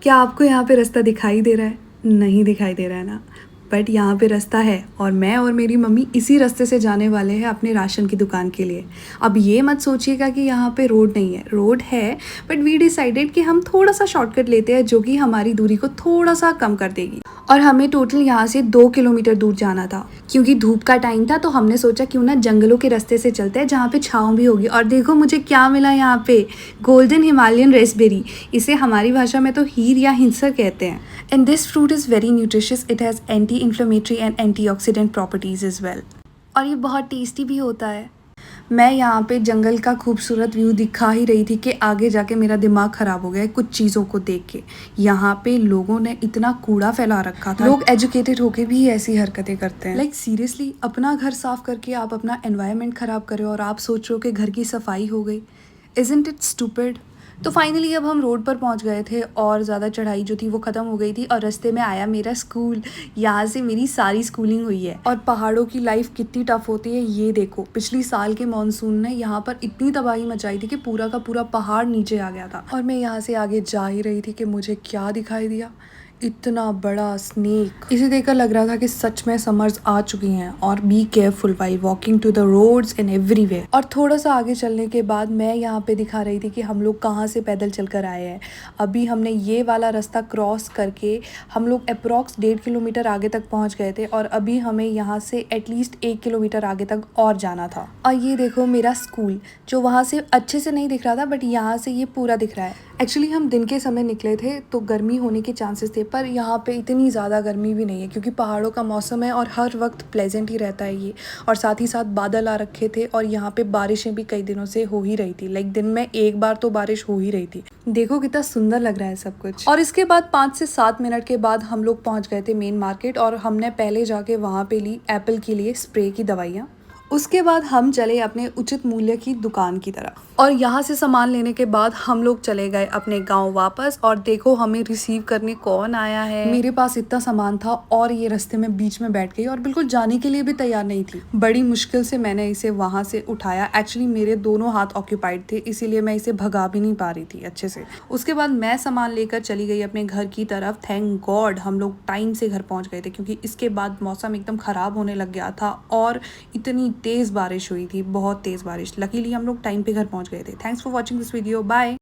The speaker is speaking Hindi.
क्या आपको यहाँ पे रास्ता दिखाई दे रहा है? नहीं दिखाई दे रहा है ना, बट यहाँ पे रास्ता है और मैं और मेरी मम्मी इसी रास्ते से जाने वाले हैं अपने राशन की दुकान के लिए। अब ये मत सोचिएगा कि यहाँ पे रोड नहीं है, रोड है, बट वी डिसाइडेड कि हम थोड़ा सा शॉर्टकट लेते हैं जो कि हमारी दूरी को थोड़ा सा कम कर देगी। और हमें टोटल यहाँ से 2 किलोमीटर दूर जाना था। क्योंकि धूप का टाइम था तो हमने सोचा क्यों ना जंगलों के रास्ते से चलते हैं जहाँ पे छाँव भी होगी। और देखो मुझे क्या मिला यहाँ पे, गोल्डन हिमालयन रेसबेरी। इसे हमारी भाषा में तो हीर या हिंसर कहते हैं। And this fruit is very nutritious, it has anti inflammatory and antioxidant properties is well. और ये बहुत टेस्टी भी होता है। मैं यहाँ पे जंगल का खूबसूरत व्यू दिखा ही रही थी कि आगे जाके मेरा दिमाग ख़राब हो गया है कुछ चीज़ों को देख के। यहाँ पे लोगों ने इतना कूड़ा फैला रखा था, लोग एजुकेटेड होके भी ऐसी हरकतें करते हैं। लाइक सीरियसली, अपना घर साफ करके आप अपना एनवायरनमेंट ख़राब कर रहे हो और आप सोच रहे हो कि घर की सफाई हो गई। Isn't it stupid? तो फाइनली अब हम रोड पर पहुंच गए थे और ज़्यादा चढ़ाई जो थी वो ख़त्म हो गई थी और रास्ते में आया मेरा स्कूल। यहाँ से मेरी सारी स्कूलिंग हुई है। और पहाड़ों की लाइफ कितनी टफ होती है ये देखो, पिछली साल के मॉनसून ने यहाँ पर इतनी तबाही मचाई थी कि पूरा का पूरा पहाड़ नीचे आ गया था। और मैं यहाँ से आगे जा ही रही थी कि मुझे क्या दिखाई दिया, इतना बड़ा स्नेक। इसे देखकर लग रहा था कि सच में समर्स आ चुकी हैं। और be careful while walking to the roads in everywhere. और थोड़ा सा आगे चलने के बाद मैं यहाँ पे दिखा रही थी कि हम लोग कहाँ से पैदल चलकर आए हैं। अभी हमने ये वाला रास्ता क्रॉस करके हम लोग अप्रॉक्स 1.5 किलोमीटर आगे तक पहुँच गए थे और अभी हमें यहाँ से एटलीस्ट 1 किलोमीटर आगे तक और जाना था। और ये देखो मेरा स्कूल, जो वहाँ से अच्छे से नहीं दिख रहा था बट यहाँ से ये पूरा दिख रहा है। एक्चुअली हम दिन के समय निकले थे तो गर्मी होने के चांसेस थे, पर यहाँ पे इतनी ज़्यादा गर्मी भी नहीं है क्योंकि पहाड़ों का मौसम है और हर वक्त प्लेजेंट ही रहता है ये। और साथ ही साथ बादल आ रखे थे और यहाँ पे बारिशें भी कई दिनों से हो ही रही थी। लाइक दिन में एक बार तो बारिश हो ही रही थी। देखो कितना सुंदर लग रहा है सब कुछ। और इसके बाद 5 से 7 मिनट के बाद हम लोग पहुँच गए थे मेन मार्केट और हमने पहले जाके वहाँ पे ली एप्पल के लिए स्प्रे की दवाइयाँ। उसके बाद हम चले अपने उचित मूल्य की दुकान की तरफ और यहाँ से सामान लेने के बाद हम लोग चले गए अपने गांव वापस। और देखो हमें रिसीव करने कौन आया है। मेरे पास इतना सामान था और ये रास्ते में बीच में बैठ गई और बिल्कुल जाने के लिए भी तैयार नहीं थी। बड़ी मुश्किल से मैंने इसे वहाँ से उठाया। एक्चुअली मेरे दोनों हाथ ऑक्यूपाइड थे इसीलिए मैं इसे भगा भी नहीं पा रही थी अच्छे से। उसके बाद मैं सामान लेकर चली गई अपने घर की तरफ। थैंक गॉड हम लोग टाइम से घर पहुँच गए थे क्योंकि इसके बाद मौसम एकदम ख़राब होने लग गया था और इतनी तेज़ बारिश हुई थी, बहुत तेज़ बारिश। लकीली हम लोग टाइम पे घर पहुंच गए थे। Thanks for watching this video, bye.